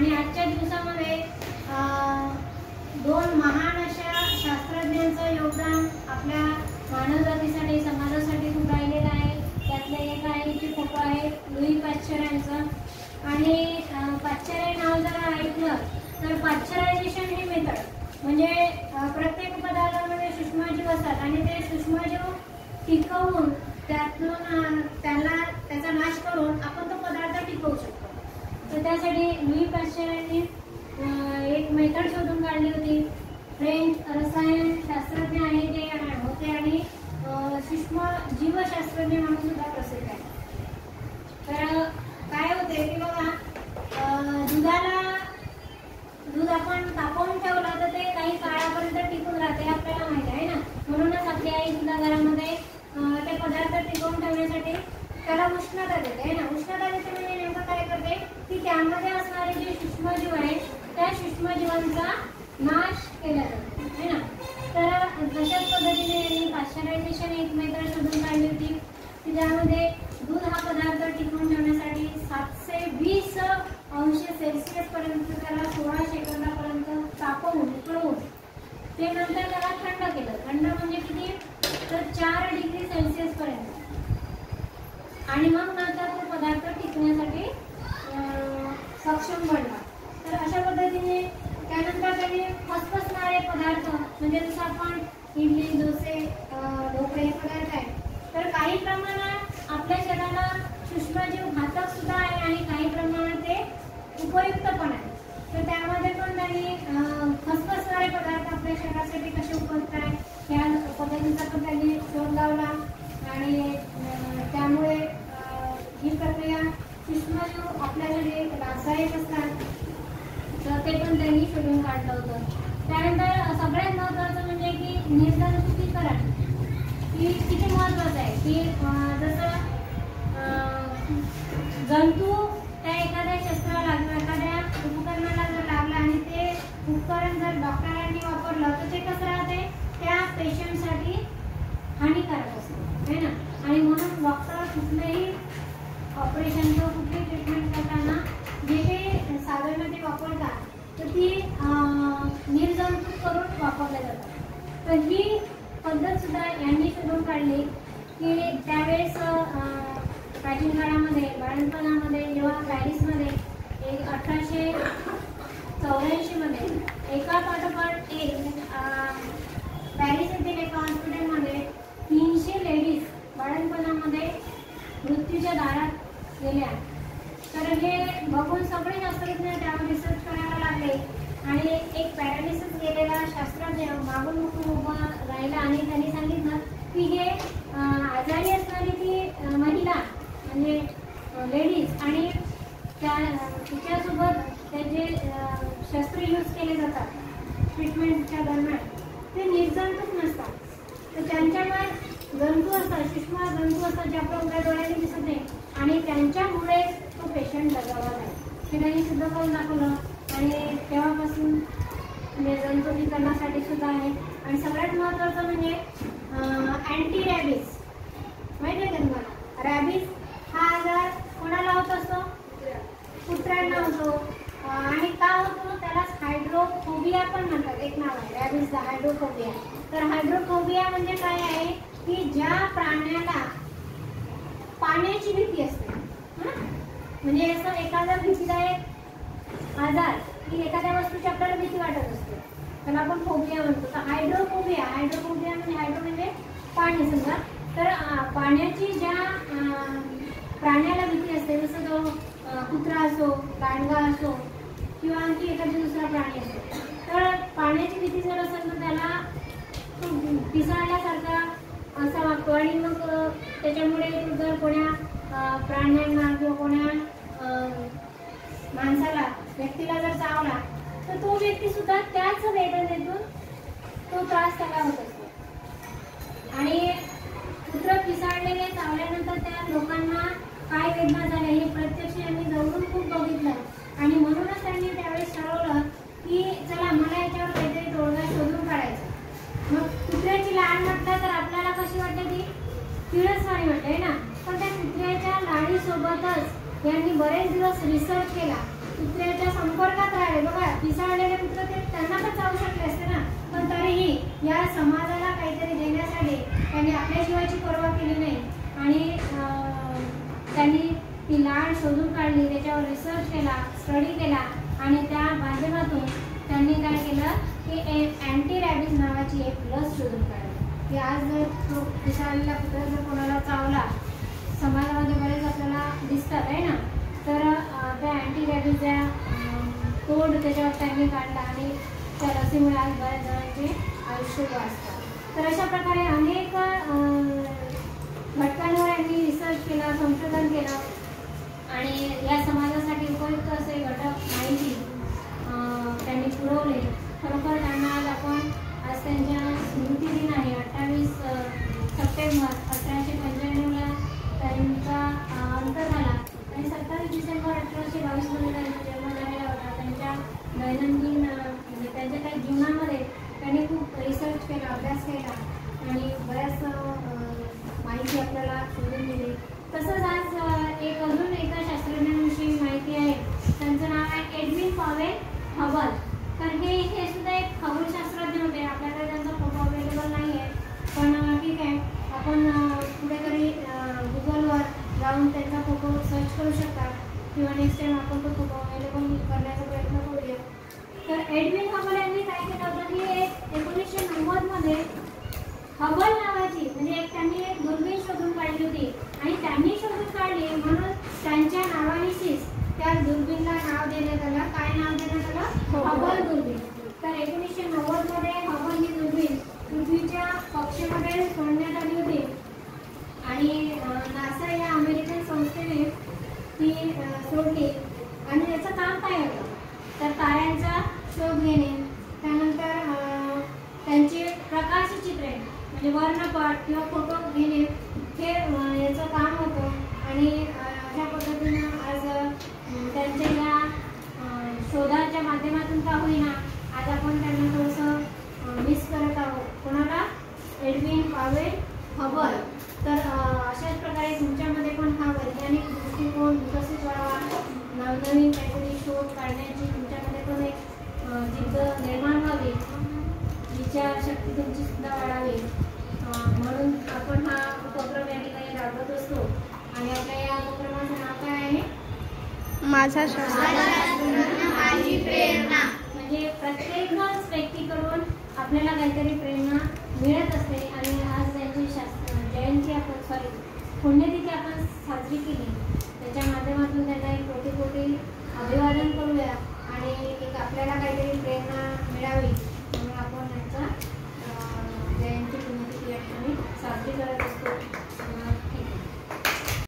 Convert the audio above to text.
आणि आजच्या दिवसामध्ये दोन महान अशा शास्त्रज्ञांचं योगदान आपल्या मानवजातीसाठी समाजासाठी खूप राहिलेलं आहे. त्यातले एक आहे की फोटो आहे लुई पाश्चर यांचं. आणि पाश्चर नाव जर ऐकलं तर पाश्चरायझेशन ही मेथड म्हणजे प्रत्येक पदार्थामध्ये सूक्ष्मजीव असतात आणि ते सूक्ष्मजीव टिकवून त्यातून त्याचा नाश करून आपण तो पदार्थ टिकवू शकतो. तर त्यासाठी लुई पाश्चर यांनी एक मेथड शोधून काढली होती. फ्रेंच रसायन शास्त्रज्ञ आहे ते होते आणि सूक्ष्म जीवशास्त्रज्ञ म्हणून सुद्धा प्रसिद्ध आहे. तर काय होते की बघा, दूध आपण तापवून ठेवलं तर ते काही काळापर्यंत टिकून राहते आपल्याला माहिती आहे ना. म्हणूनच आपली आई सुद्धा घरामध्ये ते पदार्थ टिकवून ठेवण्यासाठी त्याला उष्णता देते आहे ना. उष्णता देते म्हणजे नेमकं काय करते की त्यामध्ये असणारे जे सूक्ष्मजीव आहेत त्या सूक्ष्मजीवांचा नाश केला जातो आहे ना. तर तशाच पद्धतीने पाश्चरायझेशन एक मेथड शोधून काढली होती की ज्यामध्ये दूध हा पदार्थ टिकवून ठेवण्यासाठी 720 अंश सेल्सिअस पर्यंत त्याला 16 सेकंदापर्यंत तापवून उकळवून ते नंतर त्याला थंड केलं. थंड म्हणजे किती तर 4 डिग्री सेल्सिअस पर्यंत. आणि मग नंतर तो पदार्थ टिकण्यासाठी सक्षम बनला. तर अशा पद्धतीने त्यानंतर त्यांनी फसफसणारे पदार्थ म्हणजे जसं आपण इडली डोसे ढोकळे हे पदार्थ आहेत तर काही प्रमाणात आपल्या शरीराला सूक्ष्मजीव घातक सुद्धा आहे आणि काही प्रमाणात ते उपयुक्त पण आहे. तर त्यामध्ये पण त्यांनी फसफसणारे पदार्थ आपल्या शरीरासाठी कसे उपयुक्त आहे या पद्धतीचा पण त्यांनी शोध लावला. आणि त्यामुळे ही प्रक्रिया सूक्ष्मजीव आपल्याकडे त्रासदायक असतात तर ते पण त्यांनी शोधून काढलं होतं. त्यानंतर सगळ्यात महत्त्वाचं म्हणजे की निर्जंतुकीकरण ही किती महत्त्वाचं आहे की जसं जंतू त्या एखाद्या शस्त्राला किंवा एखाद्या उपकरणाला जर लागलं आणि ते उपकरण जर डॉक्टरांनी वापरलं तर ते कसं राहते त्या पेशंटसाठी हानिकारक असतं आहे ना. आणि म्हणून डॉक्टर कुठलंही ऑपरेशन किंवा कुठली ट्रीटमेंट करताना जे काही साधनं ते वापरतात तर ती निर्जंतुक करून वापरल्या जातात. तर ही पद्धत सुद्धा यांनी शोधून काढली की त्यावेळेस प्राचीन काळामध्ये बाळंतपणामध्ये जेव्हा पॅरिसमध्ये 1884 मध्ये एका पाठोपाठ एक पॅरिस येथील एका हॉस्पिटलमध्ये 300 लेडीज बाळंतपणामध्ये मृत्यूच्या दारात गेल्या. तर हे बघून सगळे शास्त्रज्ञ त्यावर रिसर्च करायला लागले आणि एक पॅरालिसिस गेलेला शास्त्रज्ञ मागून उभा राहिला आणि त्यांनी सांगितलं की हे आजारी असणारी ती महिला म्हणजे लेडीज आणि तिच्यासोबत ते जे शस्त्र यूज केले जातात ट्रीटमेंटच्या दरम्यान ते निर्जंतुक नसतात. तर त्यांच्यावर जंतू असतात सूक्ष्म जंतू असतात जे आपल्या उघड्या डोळ्याने दिसत नाही आणि त्यांच्यामुळे तो पेशंट दगावला आहे हे त्यांनी सिद्ध करून दाखवलं. आणि तेव्हापासून निर्जंतुकीकरणासाठी सुद्धा आहे. आणि सगळ्यात महत्त्वाचं म्हणजे अँटी रॅबिस माहिती आहे का तुम्हाला. रॅबिस हा आजार कोणाला होत असतो कुत्र्यांना होतो. आणि का होतो त्याला हायड्रोफोबिया पण म्हणतात. एक नाव आहे रॅबिसचा हायड्रोफोबिया. तर हायड्रोफोबिया म्हणजे काय आहे की ज्या प्राण्याला पाण्याची भीती असते म्हणजे असं एखादा भीतीदायक आजार की एखाद्या वस्तूची आपल्याला भीती वाटत असते त्याला आपण फोबिया म्हणतो. तर हायड्रोफोबिया म्हणजे हायड्रो म्हणजे पाणी समजा. तर पाण्याची ज्या प्राण्याला भीती असते जसं तो कुत्रा असो गांडवा असो किंवा आणखी एखादा दुसरा प्राणी असतो तर पाण्याची भीती जर असेल तर त्याला पिसाळल्यासारखा असा वागतो. आणि मग त्याच्यामुळे जर कोण्या प्राण्यांना किंवा कोण्या माणसाला व्यक्तीला जर चावला तर तो व्यक्ती सुद्धा त्याच वेदनेतून तो त्रास त्याला होत असतो. आणि कुत्र पिसाळलेले चावल्यानंतर त्या लोकांना काय वेदना झाल्या हे प्रत्यक्ष यांनी जवळून खूप बघितलं. आणि म्हणूनच त्यांनी त्यावेळेस ठरवलं की चला मला याच्यावर काहीतरी तोडगा शोधून काढायचा. मग कुत्र्याची लाळ म्हटलं तर आपल्याला कशी वाटते ती किळसवाणी वाटते ना. पण त्या कुत्र्याच्या लाळीसोबतच यांनी बरेच दिवस रिसर्च केला कुत्र्याच्या संपर्कात राहिले. बघा पिसाळलेले कुत्रे ते त्यांना पण चावू शकले असते ना, पण तरीही या समाजाला काहीतरी देण्यासाठी त्यांनी आपल्या जीवाची पर्वा केली नाही आणि त्यांनी ती लाळ शोधून काढली, त्याच्यावर रिसर्च केला, स्टडी केला आणि त्या माध्यमातून त्यांनी काय केलं की अँटी रॅबिज नावाची एक लस शोधून काढली. की आज जर तो पिसाळलेला कुत्रा जर कोणाला चावला, समाजामध्ये बरेच आपल्याला दिसतात आहे ना, तर त्या अँटी रॅबिजचा कोड त्याच्यावर त्यांनी काढला आणि त्या लसीमुळे आज बऱ्याच जणांचे आयुष्य वाचतात. तर अशा प्रकारे अनेक घटकांवर यांनी रिसर्च केला, संशोधन केलं आणि या समाजासाठी उपयुक्त असे घटक माहिती त्यांनी पुरवले. खरोखर त्यांना आज आपण आज त्यांच्या स्मृती दिन आहे. 28 सप्टेंबर 1895ला त्यांचा अंत झाला आणि 27 डिसेंबर 1822 त्यांचा जन्म झालेला होता. त्यांच्या दैनंदिन म्हणजे त्यांच्या काही जीवनामध्ये त्यांनी खूप रिसर्च केला, अभ्यास केला आणि बऱ्याच माहिती आपल्याला शोधून दिली. तसंच आज एक अजून एका शास्त्रज्ञांविषयी माहिती आहे. त्यांचं नाव आहे एडविन पॉवेल हबल. तर हे सुद्धा एक खगोलशास्त्रज्ञ होते. आपल्याकडे त्यांचा फोटो अवेलेबल नाही आहे, पण ठीक आहे, आपण पुढे तरी गुगलवर जाऊन त्यांचा फोटो सर्च करू शकता किंवा नेक्स्ट टाइम आपण तो फोटो अवेलेबल करण्याचा प्रयत्न करूया. तर एडविन हबल यांनी काय केलं होतं की 1990मध्ये हबल नावाची म्हणजे त्यांनी एक दुर्बीण शोधून काढली होती आणि त्यांनी शोधून काढली म्हणून त्यांच्या नावानिशीच त्या दुर्बीणला नाव देण्यात आलं. काय नाव देण्यात आलं? हबल दुर्बीण. तर 1990मध्ये हबल ही दुर्बीण पृथ्वीच्या कक्षेमध्ये सोडण्यात आली होती आणि नासा या अमेरिकन संस्थेने ती सोडली आणि याचं काम काय होतं तर ताऱ्यांचा शोध घेणे, त्यानंतर त्यांची प्रकाशचित्रे म्हणजे वर्णपट किंवा फोटो घेणे हे याचं काम होतं. आणि अशा पद्धतीनं आज त्यांच्या या शोधाच्या माध्यमातून का होईना आज आपण त्यांना थोडंसं मिस करत आहोत. कोणाला? Edwin Powell Hubble. तर अशाच प्रकारे तुमच्यामध्ये पण हा वैज्ञानिक दृष्टिकोन विकसित व्हावा, नवनवीन काहीतरी शोध काढण्याची तुमच्यामध्ये पण एक जिद्द निर्माण व्हावी, विचारशक्ती तुमची सुद्धा वाढावी म्हणून आपण हा उपक्रम या ठिकाणी राबवत असतो. आणि आपल्या या उपक्रमाचं नाव काय आहे? माझा शास्त्र माझी प्रेरणा. म्हणजे प्रत्येकच व्यक्तीकडून आपल्याला काहीतरी प्रेरणा मिळत असते आणि आज त्यांची जयंती आपण पुण्यतिथी आपण साजरी केली, त्याच्या माध्यमातून त्यांना एक कोटी कोटी अभिवादन करूया आणि एक आपल्याला काहीतरी प्रेरणा मिळावी